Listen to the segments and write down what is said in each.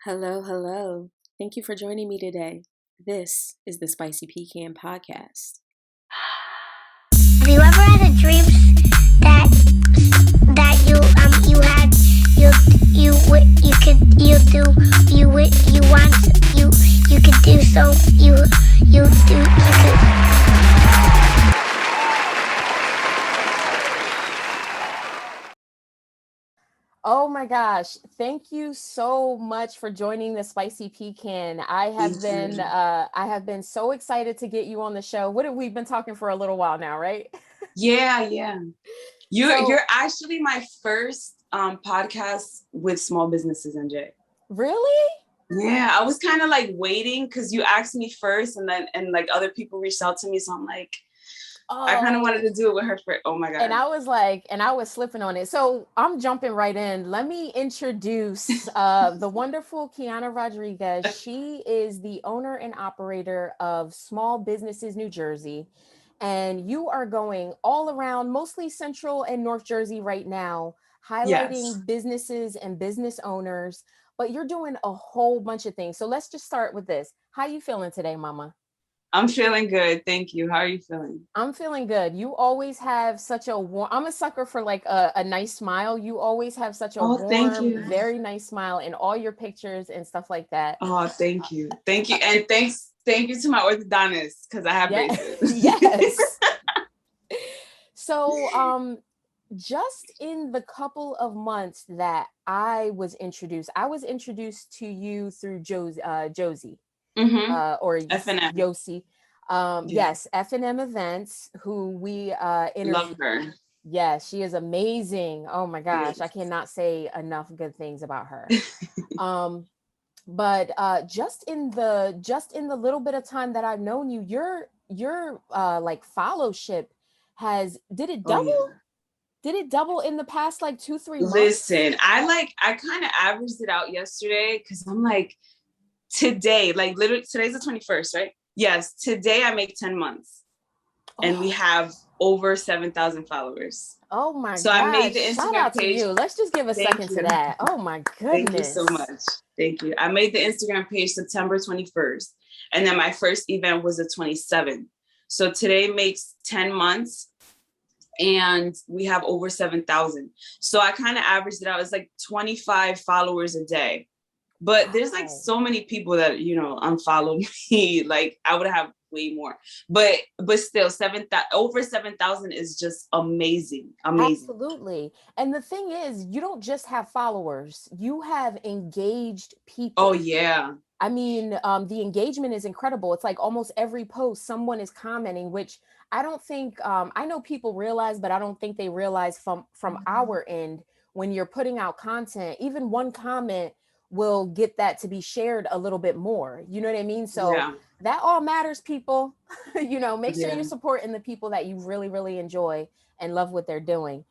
Hello, hello. Thank you for joining me today. This is the Spicy Pecan podcast. Have you ever had a dream that you had you could you do you want you could do so you could. Oh my gosh. Thank you so much for joining the Spicy Pecan. I have been so excited to get you on the show. What have we been talking for a little while now, right? Yeah. You're So- actually my first podcast with small businesses, NJ. Really? Yeah, I was kind of like waiting because you asked me first and like other people reached out to me. So I'm like, I kind of wanted to do it with her first. Oh my God. And I was slipping on it. So I'm jumping right in. Let me introduce the wonderful Keanah Rodriguez. She is the owner and operator of Small Businesses New Jersey. And you are going all around, mostly Central and North Jersey right now, highlighting businesses and business owners, but you're doing a whole bunch of things. So let's just start with this. How you feeling today, Mama? I'm feeling good. Thank you. How are you feeling? I'm feeling good. You always have such a warm, I'm a sucker for like a nice smile. You always have such a Thank warm, you. very nice smile in all your pictures and stuff like that. Oh, thank you. Thank you. And thank you to my orthodontist because I have braces. Yes. So, just in the couple of months that I was introduced to you through Josie, or F&M. Yossi. Yes, F&M Events, who we interviewed. Love her. Yes, she is amazing. Oh my gosh, I cannot say enough good things about her. But just in the little bit of time that I've known you, your like followship did it double? Oh, yeah. Did it double in the past like 2-3 months? Listen, I kind of averaged it out yesterday because I'm like, today, like literally today's the 21st, right? Yes, today I make 10 months and we have over 7,000 followers. Oh my So gosh. I made the Instagram Shout out page. To you. Let's just give a second to that. Oh my goodness. Thank you so much. Thank you. I made the Instagram page September 21st. And then my first event was the 27th. So today makes 10 months and we have over 7,000. So I kind of averaged it out. It's like 25 followers a day. But there's like so many people that, unfollow me. Like I would have way more, but still over 7,000 is just amazing. Absolutely. And the thing is, you don't just have followers, you have engaged people. Oh yeah. I mean, the engagement is incredible. It's like almost every post someone is commenting, which I don't think, I know people realize, but I don't think they realize from our end, when you're putting out content, even one comment will get that to be shared a little bit more. You know what I mean? So that all matters, people. Make sure you're supporting the people that you really, really enjoy and love what they're doing.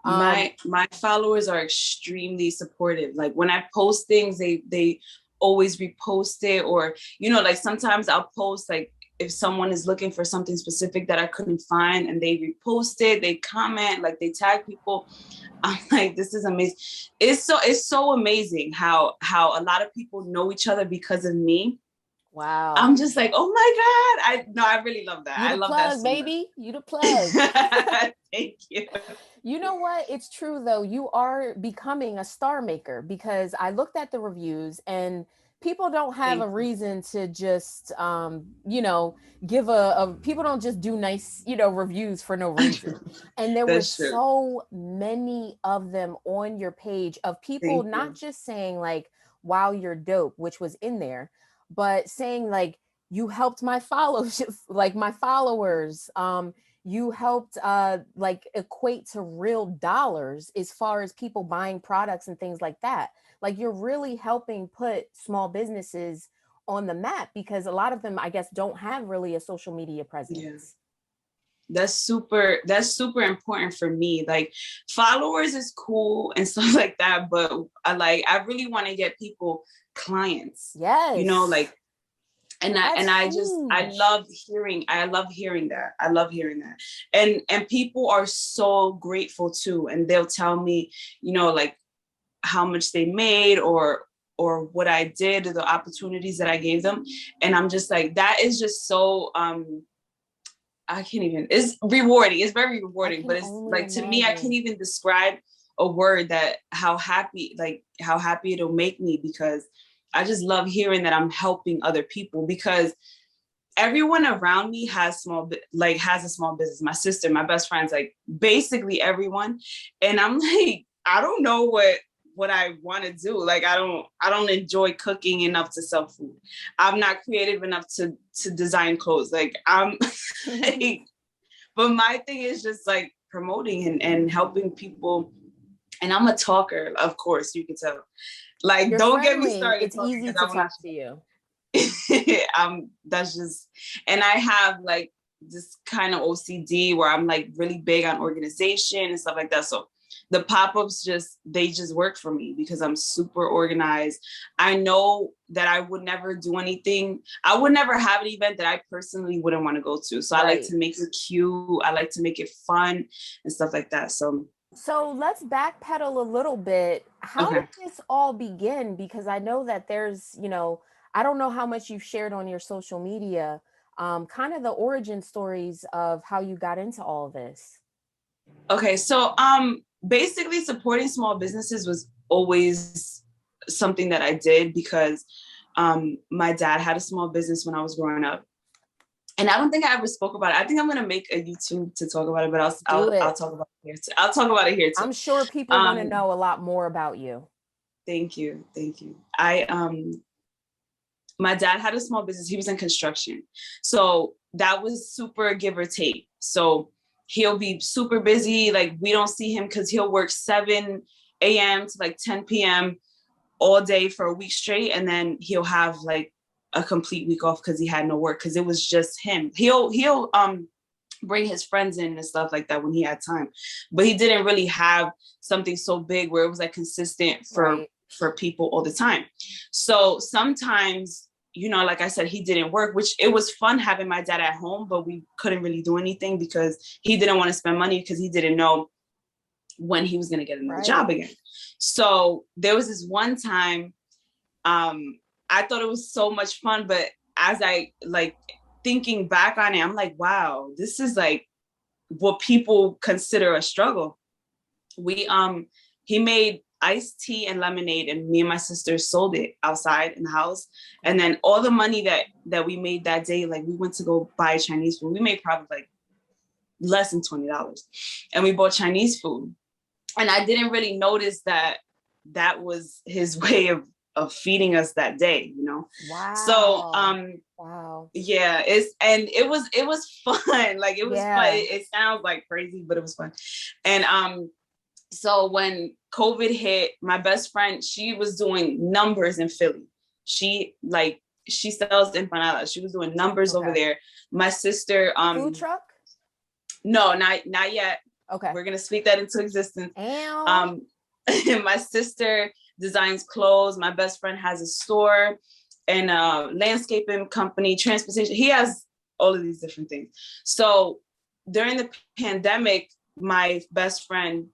My followers are extremely supportive. Like when I post things, they always repost it, or like sometimes I'll post like if someone is looking for something specific that I couldn't find and they repost it, they comment, like they tag people. I'm like, this is amazing. It's so amazing how a lot of people know each other because of me. Wow. I'm just like, oh my God. I really love that. I love that so baby. You the plug. Thank you. You know what? It's true though. You are becoming a star maker, because I looked at the reviews and people don't have a reason to just give people don't just do nice reviews for no reason. And there were so many of them on your page of people not just saying like, wow, you're dope, which was in there, but saying like, you helped my followers, like my followers, you helped like equate to real dollars as far as people buying products and things like that. Like you're really helping put small businesses on the map, because a lot of them, I guess, don't have really a social media presence. Yeah. That's super important for me. Like followers is cool and stuff like that, but I really want to get people clients. Yes. I love hearing that. I love hearing that. And people are so grateful too. And they'll tell me, like how much they made or or what I did, or the opportunities that I gave them. And I'm just like, that is just so, I can't even, it's rewarding. It's very rewarding, but it's like, to me, I can't even describe a word that how happy it'll make me, because I just love hearing that I'm helping other people, because everyone around me has a small business. My sister, my best friends, like basically everyone. And I'm like, I don't know what I want to do. Like, I don't enjoy cooking enough to sell food. I'm not creative enough to design clothes. Like, I'm like, but my thing is just like promoting and helping people. And I'm a talker, of course, you can tell. Like, You're don't friendly. get me started. It's easy to talk to you. That's just, and I have like this kind of OCD where I'm like really big on organization and stuff like that. So the pop-ups they just work for me because I'm super organized. I know that I would never do anything. I would never have an event that I personally wouldn't want to go to. So I like to make it cute. I like to make it fun and stuff like that. So let's backpedal a little bit. How did this all begin? Because I know that there's, I don't know how much you've shared on your social media, kind of the origin stories of how you got into all of this. Okay, so basically supporting small businesses was always something that I did because my dad had a small business when I was growing up. And I don't think I ever spoke about it. I think I'm gonna make a YouTube to talk about it, but I'll talk about it here too. I'll talk about it here too. I'm sure people want to know a lot more about you. Thank you. My dad had a small business. He was in construction. So that was super give or take. So he'll be super busy. Like, we don't see him because he'll work 7 a.m. to like 10 p.m. all day for a week straight. And then he'll have like a complete week off because he had no work, because it was just him. He'll bring his friends in and stuff like that when he had time. But he didn't really have something so big where it was like consistent for people all the time. So sometimes, like I said, he didn't work, which it was fun having my dad at home, but we couldn't really do anything because he didn't want to spend money because he didn't know when he was going to get another job again. So there was this one time, I thought it was so much fun, but as I like thinking back on it, I'm like, wow, this is like what people consider a struggle. He made iced tea and lemonade, and me and my sister sold it outside in the house. And then all the money that we made that day, like, we went to go buy Chinese food. We made probably like less than $20, and we bought Chinese food. And I didn't really notice that was his way of feeding us that day, Wow. So wow. Yeah, it was fun. Like, it was fun. It sounds like crazy, but it was fun. And so when COVID hit, my best friend, she was doing numbers in Philly. She sells empanadas. She was doing numbers over there. My sister, food truck? No, not yet. Okay. We're gonna speak that into existence. My sister designs clothes. My best friend has a store and a landscaping company, transportation. He has all of these different things. So during the pandemic, my best friend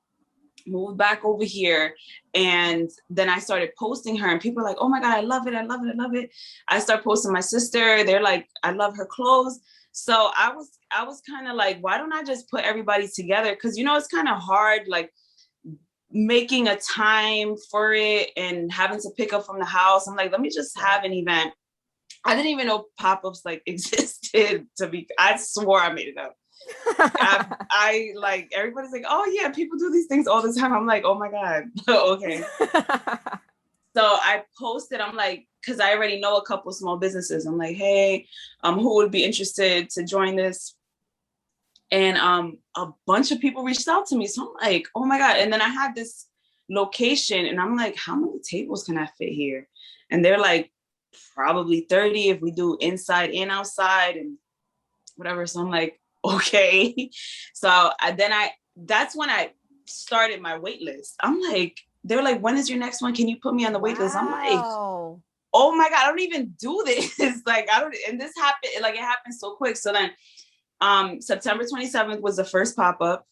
moved back over here, and then I started posting her, and people are like, oh my God, I love it. I love it. I love it. I start posting my sister. They're like, I love her clothes. So I was kind of like, why don't I just put everybody together? Because, it's kind of hard, like, making a time for it and having to pick up from the house. I'm like, let me just have an event. I didn't even know pop-ups like existed. I swore I made it up. I like, everybody's like, oh yeah, people do these things all the time. I'm like, oh my God. Okay. So I posted, I'm like, because I already know a couple small businesses. I'm like, hey, who would be interested to join this? And a bunch of people reached out to me. So I'm like, oh my God. And then I had this location, and I'm like, how many tables can I fit here? And they're like, probably 30 if we do inside and outside and whatever. So I'm like, okay. So that's when I started my wait list. I'm like, they were like, when is your next one? Can you put me on the wait list? I'm like, oh my God, I don't even do this. Like, and this happened, like, it happened so quick. So then September 27th was the first pop-up.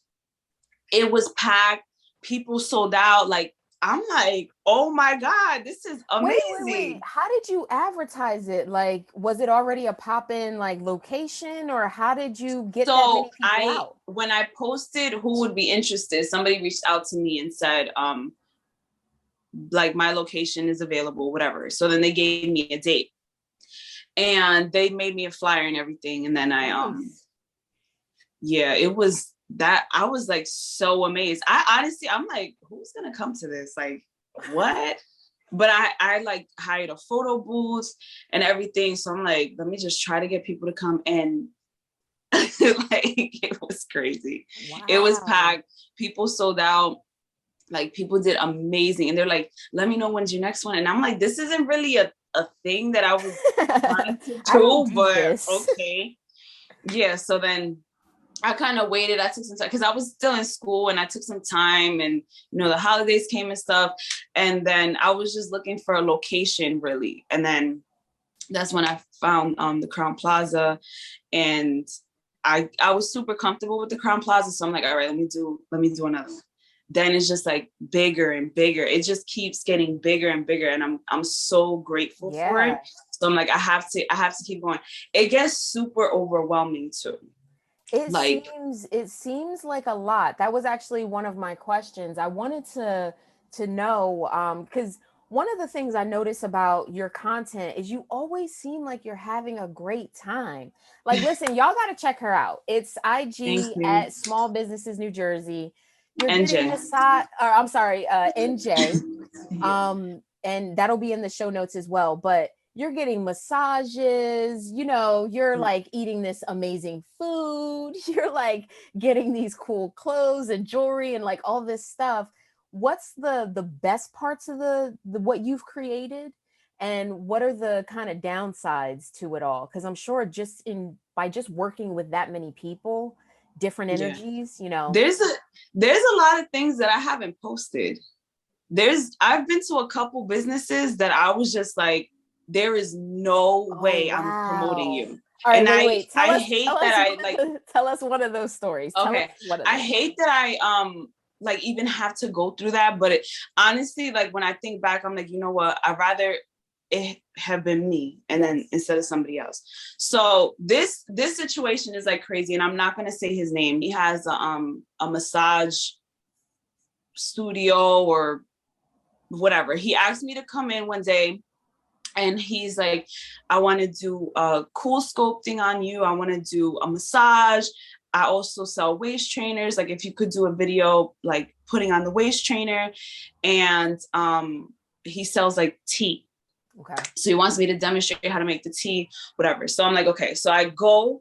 It was packed. People sold out. Like, I'm like, oh my God, this is amazing. How did you advertise it? Like, was it already a pop-in like location, or how did you get that So many people out? when I posted who would be interested, somebody reached out to me and said, like, my location is available, whatever. So then they gave me a date and they made me a flyer and everything. And then Nice. yeah, it was that, I was like so amazed. I honestly, I'm like, who's gonna come to this? Like, what? But I like hired a photo booth and everything. So I'm like, let me just try to get people to come. And like, it was crazy. Wow. It was packed. People sold out. Like, people did amazing. And they're like, let me know when's your next one. And I'm like, this isn't really a thing that I was trying to do, but this. okay. Yeah. So then I kind of waited. I took some time because I was still in school, and I took some time, and the holidays came and stuff. And then I was just looking for a location, really. And then that's when I found the Crown Plaza, and I was super comfortable with the Crown Plaza. So I'm like, all right, let me do another one. Then it's just like bigger and bigger. It just keeps getting bigger and bigger, and I'm so grateful for it. So I'm like, I have to keep going. It gets super overwhelming too. It seems like a lot. That was actually one of my questions. I wanted to know, because one of the things I notice about your content is you always seem like you're having a great time. Like, listen, y'all got to check her out. It's IG at Small Businesses New Jersey. You're getting massage, or I'm sorry, NJ. And that'll be in the show notes as well. But you're getting massages, you're like eating this amazing food, you're like getting these cool clothes and jewelry and like all this stuff. What's the best parts of the what you've created, and what are the kind of downsides to it all? Because I'm sure by just working with that many people, different energies, there's a lot of things that I haven't posted. I've been to a couple businesses that I was just like, there is no way I'm promoting you. All right, and wait. I hate that I tell us one of those stories. Okay. I hate that I like even have to go through that. But honestly, like, when I think back, I'm like, you know what? I'd rather it have been me then instead of somebody else. So this situation is like crazy, and I'm not gonna say his name. He has a massage studio or whatever. He asked me to come in one day, and he's like, I want to do a cool sculpting on you. I want to do a massage. I also sell waist trainers. Like, if you could do a video, like putting on the waist trainer. And he sells like tea. Okay. So he wants me to demonstrate how to make the tea, whatever. So I'm like, okay. So I go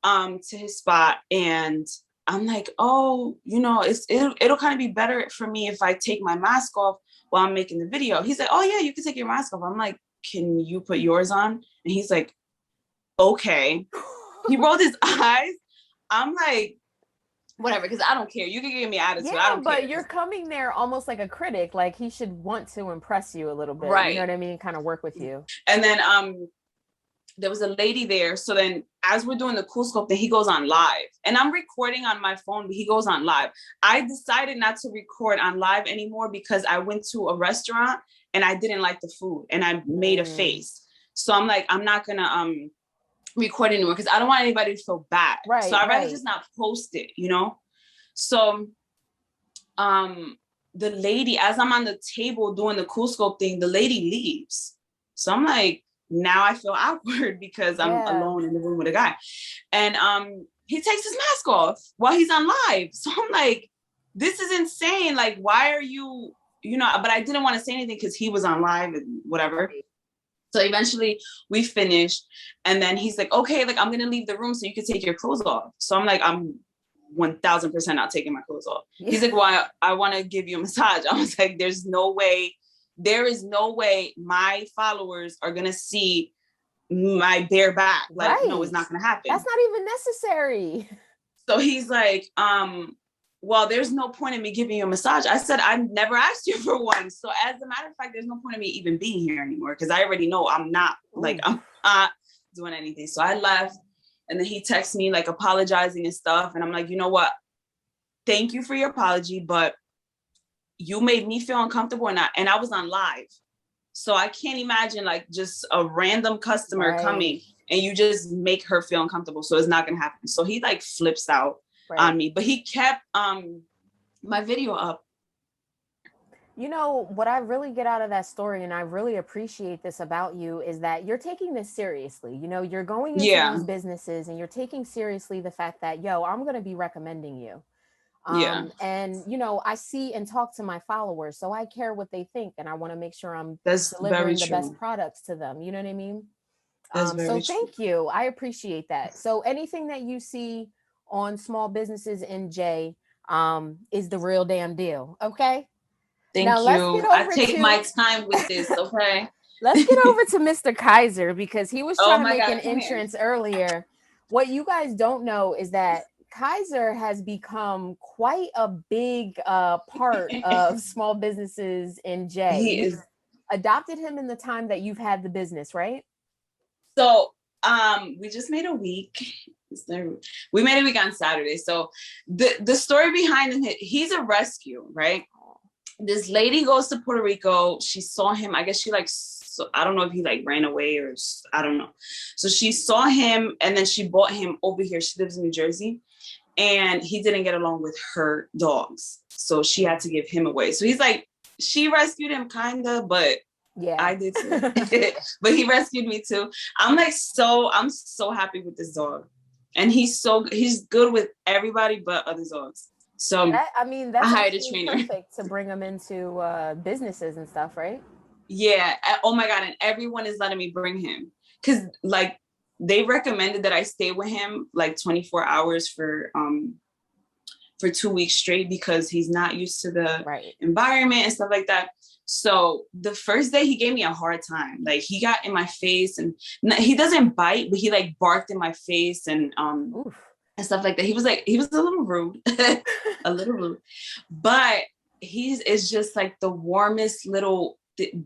to his spot, and I'm like, oh, it'll kind of be better for me if I take my mask off while I'm making the video. He's like, oh yeah, you can take your mask off. I'm like, can you put yours on? And he's like, okay. He rolled his eyes. I'm like, whatever, because I don't care. You can give me attitude. I don't care. But you're coming there almost like a critic. Like, he should want to impress you a little bit. Right. You know what I mean? Kind of work with you. And then there was a lady there. So then as we're doing the cool scope, then he goes on live. And I'm recording on my phone, but he goes on live. I decided not to record on live anymore because I went to a restaurant and I didn't like the food and I made a face. So I'm like, I'm not gonna record anymore because I don't want anybody to feel bad. Right. So I'd rather just not post it, So the lady, as I'm on the table doing the cool scope thing, the lady leaves. So I'm like, now I feel awkward because I'm alone in the room with a guy. And he takes his mask off while he's on live. So I'm like, this is insane. Like, why are you, but I didn't want to say anything because he was on live and whatever. So eventually we finished. And then he's like, okay, like, I'm going to leave the room so you can take your clothes off. So I'm like, I'm 1000% not taking my clothes off. Yeah. He's like, well, I want to give you a massage. I was like, there is no way my followers are going to see my bare back. Like, no, it's not going to happen. That's not even necessary. So he's like, well, there's no point in me giving you a massage. I said, I never asked you for one. So as a matter of fact, there's no point in me even being here anymore because I already know I'm not doing anything. So I left, and then he texted me like apologizing and stuff. And I'm like, you know what? Thank you for your apology, but you made me feel uncomfortable, and I was on live. So I can't imagine like just a random customer coming and you just make her feel uncomfortable. So it's not gonna happen. So he like flips out on me, but he kept my video up. You know, what I really get out of that story, and I really appreciate this about you, is that you're taking this seriously. You know, you're going into these businesses and you're taking seriously the fact that, yo, I'm going to be recommending you. And, you know, I see and talk to my followers, so I care what they think, and I want to make sure I'm delivering the best products to them. You know what I mean? So thank you. I appreciate that. So anything that you see on small businesses in J is the real damn deal. Okay. Thank you. Let's get over I take my time with this, okay? Let's get over to Mr. Kaiser, because he was trying to make an entrance earlier. What you guys don't know is that Kaiser has become quite a big part of small businesses in J. He is adopted him in the time that you've had the business, right? So we just made a week. We made a week on Saturday. So the story behind him, he's a rescue, right? This lady goes to Puerto Rico. She saw him. I guess she I don't know if he like ran away or I don't know. So she saw him and then she brought him over here. She lives in New Jersey and he didn't get along with her dogs. So she had to give him away. So he's like, she rescued him kind of, but I did too. But he rescued me too. I'm so happy with this dog. And he's good with everybody but other dogs. So that's I hired a trainer. Perfect to bring them into businesses and stuff, right? Yeah. Oh my God. And everyone is letting me bring him. Cause like they recommended that I stay with him like 24 hours for 2 weeks straight, because he's not used to the environment and stuff like that. So the first day he gave me a hard time. Like he got in my face and he doesn't bite, but he like barked in my face and stuff like that. He was a little rude, but is just like the warmest little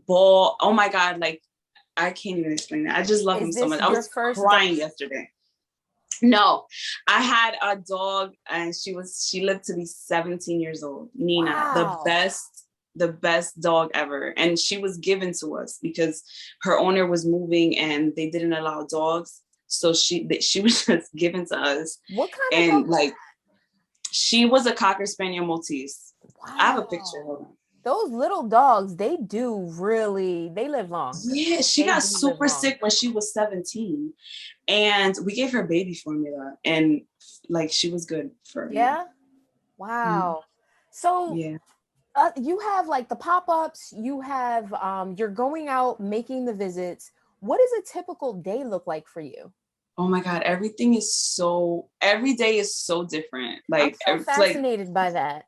ball. Oh my God. Like I can't even explain that. I just love him so much. I was crying yesterday. No, I had a dog and she lived to be 17 years old. Nina, the best dog ever. And she was given to us because her owner was moving and they didn't allow dogs. So she was just given to us. What kind of dog? Like she was a Cocker Spaniel Maltese. Wow. I have a picture. Hold on. Those little dogs, they live long. Yeah, she got super sick when she was 17. And we gave her baby formula and like she was good for her. Yeah. Wow. Mm-hmm. So you have like the pop-ups, you have you're going out making the visits. What does a typical day look like for you? Oh my God, every day is so different. Like I'm so fascinated by that.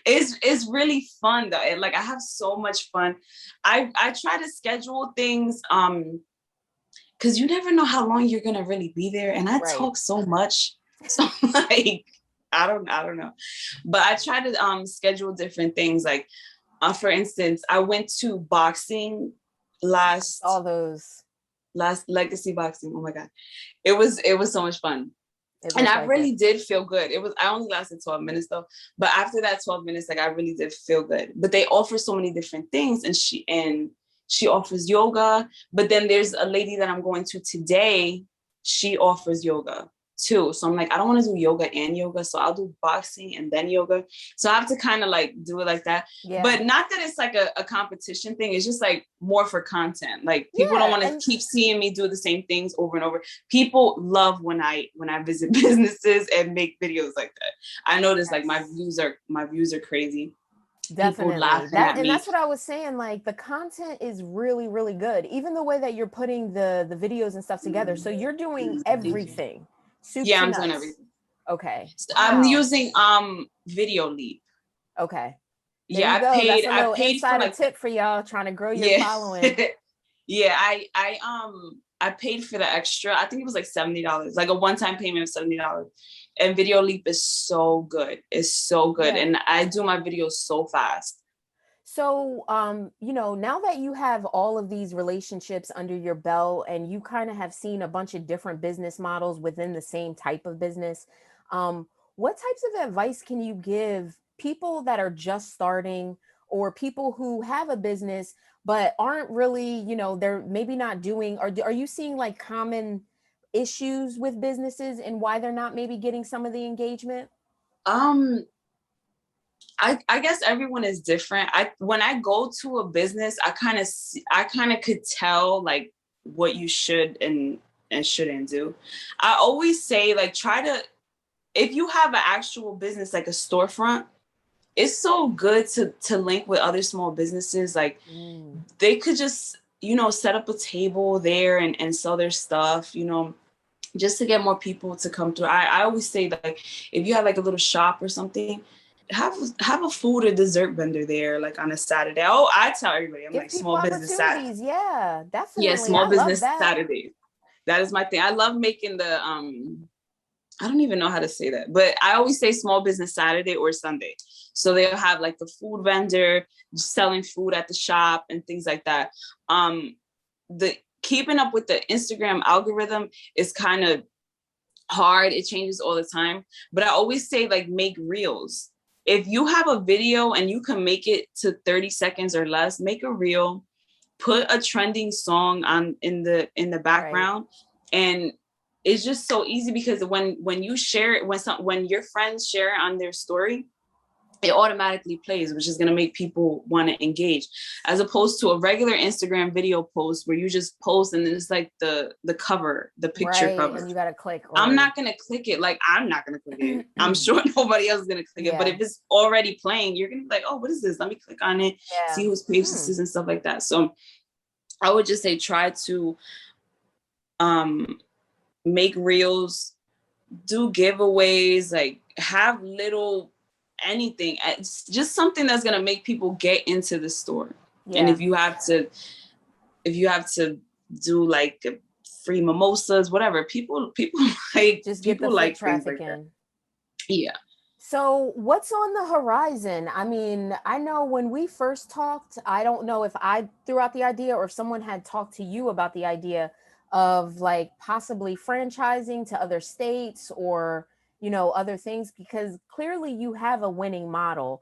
It's really fun though. Like I have so much fun. I try to schedule things because you never know how long you're gonna really be there. And I talk so much. So like I don't know. But I try to schedule different things. Like for instance, I went to boxing last Legacy boxing. Oh my God. It was so much fun. And I really did feel good. I only lasted 12 minutes though. But after that 12 minutes, like I really did feel good. But they offer so many different things and she offers yoga. But then there's a lady that I'm going to today. She offers yoga too. So I'm like, I don't want to do yoga and yoga. So I'll do boxing and then yoga. So I have to kind of like do it like that. Yeah. But not that it's like a competition thing. It's just like more for content. Like people don't want to keep seeing me do the same things over and over. People love when I visit businesses and make videos like that. I notice like my views are crazy. Definitely. And that's what I was saying. Like the content is really, really good. Even the way that you're putting the videos and stuff together. So you're doing everything. I'm doing everything. Okay. So I'm using Video Leap. Okay. There I paid for like tip for y'all trying to grow your following. Yeah, I paid for the extra. I think it was like $70, like a one-time payment of $70. And Video Leap is so good. It's so good. Yeah. And I do my videos so fast. So, now that you have all of these relationships under your belt and you kind of have seen a bunch of different business models within the same type of business, what types of advice can you give people that are just starting, or people who have a business but aren't really, they're maybe not doing, or are you seeing like common issues with businesses and why they're not maybe getting some of the engagement? I guess everyone is different. When I go to a business, I kind of could tell like what you should and shouldn't do. I always say like if you have an actual business like a storefront, it's so good to link with other small businesses. Like they could just, set up a table there and sell their stuff, just to get more people to come through. I always say like if you have like a little shop or something, have a food or dessert vendor there like on a Saturday. Oh, I tell everybody, I'm Give like people small business Saturday. opportunities. Yeah, Yeah, definitely. small I love business that. Saturday. That is my thing. I love making the I don't even know how to say that, but I always say small business Saturday or Sunday. So they'll have like the food vendor selling food at the shop and things like that. The keeping up with the Instagram algorithm is kind of hard. It changes all the time. But I always say like make reels. If you have a video and you can make it to 30 seconds or less, make a reel, put a trending song on in the background. Right. And it's just so easy because when you share it, when your friends share it on their story, it automatically plays, which is going to make people want to engage, as opposed to a regular Instagram video post where you just post and then it's like the cover, the picture right, cover. And you got to click. Right. I'm not going to click it. Like, I'm not going to click it. I'm sure nobody else is going to click it. But if it's already playing, you're going to be like, oh, what is this? Let me click on it, see whose page this is and stuff like that. So I would just say try to make reels, do giveaways, like have little anything. It's just something that's gonna make people get into the store. Yeah. And if you have to do like free mimosas, whatever, people like just get the foot like traffic in. That. Yeah. So what's on the horizon? I mean, I know when we first talked, I don't know if I threw out the idea or if someone had talked to you about the idea of like possibly franchising to other states or, other things, because clearly you have a winning model.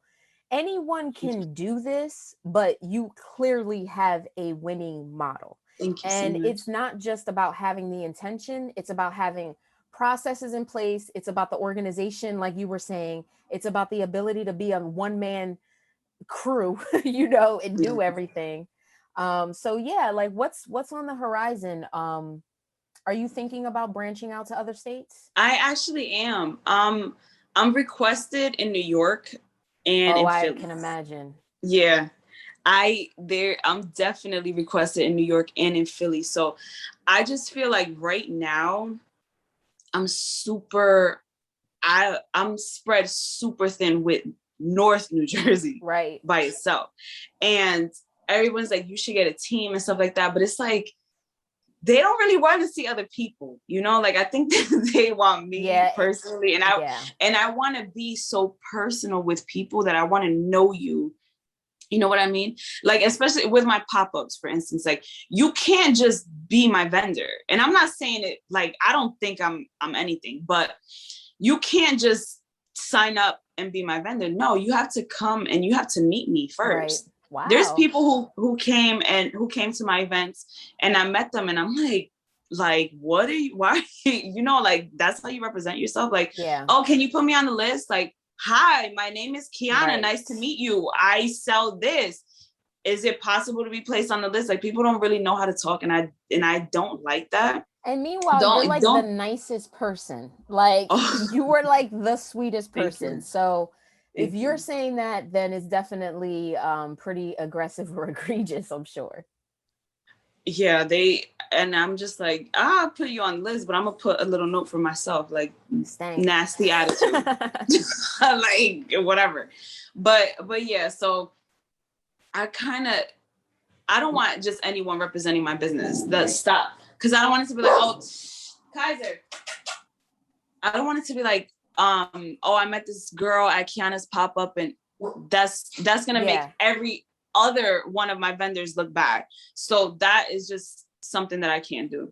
Anyone can do this, but you clearly have a winning model. Thank you and so much. It's not just about having the intention, it's about having processes in place. It's about the organization, like you were saying. It's about the ability to be a one-man crew, and do everything. So yeah, like what's on the horizon? Are you thinking about branching out to other states? I actually am. I'm requested in New York and in Philly. I can imagine. Yeah. I'm definitely requested in New York and in Philly. So I just feel like right now I'm spread super thin with North New Jersey, right, by itself. And everyone's like, you should get a team and stuff like that. But it's like, they don't really want to see other people, like I think they want me personally. And I want to be so personal with people that I want to know you. You know what I mean? Like, especially with my pop-ups, for instance, like you can't just be my vendor. And I'm not saying it like, I don't think I'm anything, but you can't just sign up and be my vendor. No, you have to come and you have to meet me first. Right. Wow. There's people who came to my events and I met them and I'm like, what are you, why, like, that's how you represent yourself. Like, oh, can you put me on the list? Like, hi, my name is Keanah. Right. Nice to meet you. I sell this. Is it possible to be placed on the list? Like, people don't really know how to talk. And I don't like that. And meanwhile, you're like the nicest person. Like, you were like the sweetest person. So if you're saying that, then it's definitely pretty aggressive or egregious, I'm sure. Yeah, and I'm just like, I'll put you on the list, but I'm gonna put a little note for myself, like nasty attitude, like whatever. But yeah, so I don't want just anyone representing my business. Stop, because I don't want it to be like, oh, Kaiser. I don't want it to be like, oh, I met this girl at Keanah's pop-up, and that's gonna make every other one of my vendors look bad. So that is just something that I can't do.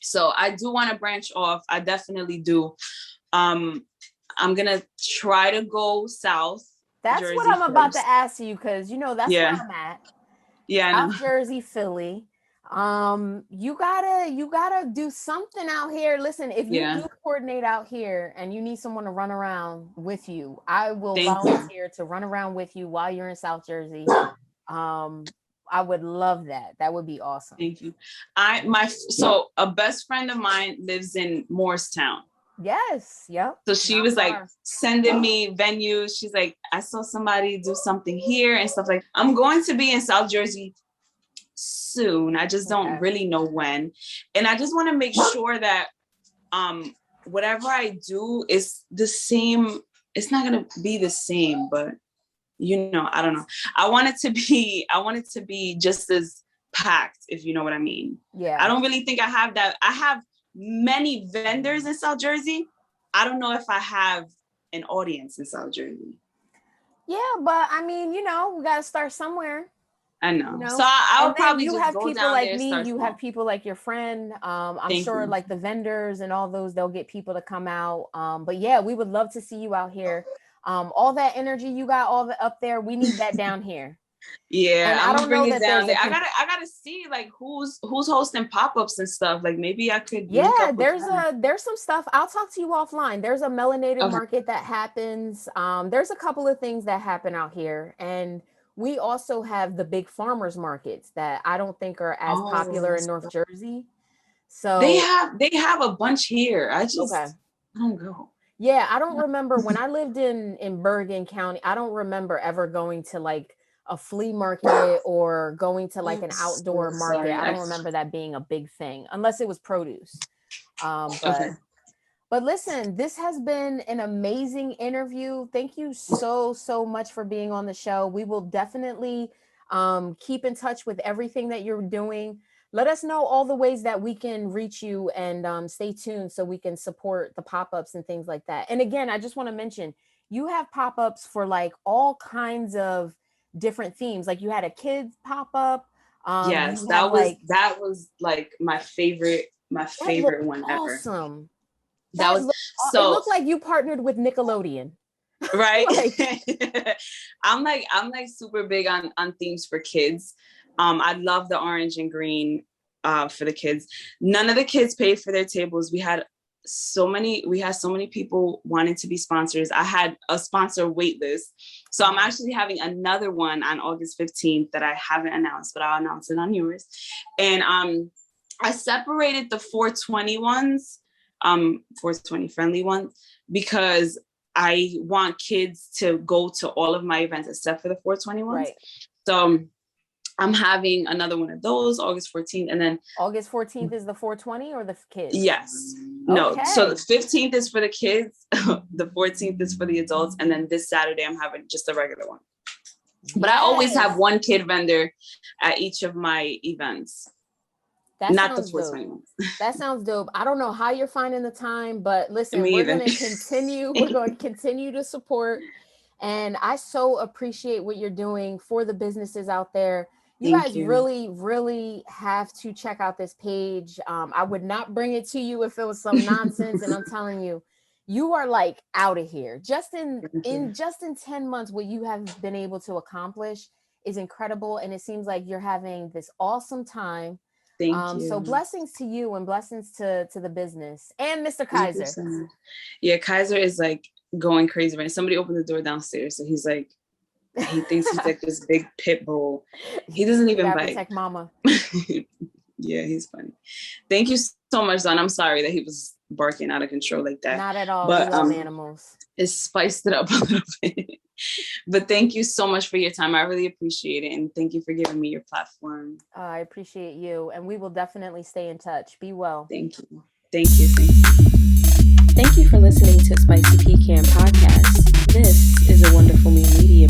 So I do want to branch off. I definitely do. I'm gonna try to go south That's Jersey what I'm about first. to ask you, because that's where I'm at. Yeah, I know. South Jersey, Philly. You gotta do something out here. Listen, if you do coordinate out here and you need someone to run around with you, I will volunteer to run around with you while you're in South Jersey. I would love that. That would be awesome. Thank you. So a best friend of mine lives in Morristown. Yes. Yep. So she was like sending me venues. She's like, I saw somebody do something here and stuff like. I'm going to be in South Jersey soon. I just don't really know when. And I just want to make sure that whatever I do is the same. It's not gonna be the same, but I don't know. I want it to be just as packed, if you know what I mean. Yeah. I don't really think I have that. I have many vendors in South Jersey. I don't know if I have an audience in South Jersey. Yeah, but I mean, we got to start somewhere. I know. So I'll probably you just have go people down like there, me. start You small. have people like your friend. I'm sure like the vendors and all those, they'll get people to come out. But yeah, we would love to see you out here. All that energy you got up there, we need that down here. Yeah, and I'm gonna bring it down there. I gotta see like who's hosting pop-ups and stuff. Like maybe I could. Yeah, there's some stuff. I'll talk to you offline. There's a melanated market that happens. There's a couple of things that happen out here, and we also have the big farmers markets that I don't think are as popular in North Jersey. So they have a bunch here. I don't go. Yeah, I don't remember when I lived in Bergen County. I don't remember ever going to like a flea market or going to like an outdoor market. I don't remember that being a big thing unless it was produce. But listen, this has been an amazing interview. Thank you so much for being on the show. We will definitely keep in touch with everything that you're doing. Let us know all the ways that we can reach you, and stay tuned so we can support the pop-ups and things like that. And again, I just want to mention, you have pop-ups for like all kinds of different themes. Like you had a kids pop-up. Yes, that was like my favorite one ever. Awesome. That was so. It looked like you partnered with Nickelodeon. Right. I'm like super big on themes for kids. I love the orange and green for the kids. None of the kids paid for their tables. We had so many people wanting to be sponsors. I had a sponsor wait list. So I'm actually having another one on August 15th that I haven't announced, but I'll announce it on yours. And I separated the 420 ones, 420 friendly ones, because I want kids to go to all of my events except for the 420 ones. Right. So I'm having another one of those August 14th, and then August 14th is the 420 or the kids? Yes. No. Okay. So the 15th is for the kids, the 14th is for the adults, and then this Saturday I'm having just a regular one. But I always have one kid vendor at each of my events. Not the 420 ones. That sounds dope. I don't know how you're finding the time, but listen, we're going to continue. We're going to continue to support. And I so appreciate what you're doing for the businesses out there. You guys really, really have to check out this page. I would not bring it to you if it was some nonsense. And I'm telling you, you are like out of here. Just in 10 months, what you have been able to accomplish is incredible. And it seems like you're having this awesome time. Thank you. So blessings to you and blessings to the business and Mr. Kaiser. Yeah, Kaiser is like going crazy, right? Somebody opened the door downstairs, so he's like, he thinks he's like this big pit bull. He doesn't even bite. Protect mama. Yeah, he's funny. Thank you so much, Don. I'm sorry that he was barking out of control like that. Not at all. But we love animals. It spiced it up a little bit. But thank you so much for your time. I really appreciate it. And thank you for giving me your platform. I appreciate you. And we will definitely stay in touch. Be well. Thank you. Thank you. Thank you. Thank you for listening to Spicy Pecan Podcast. This is a Wonderful Me Media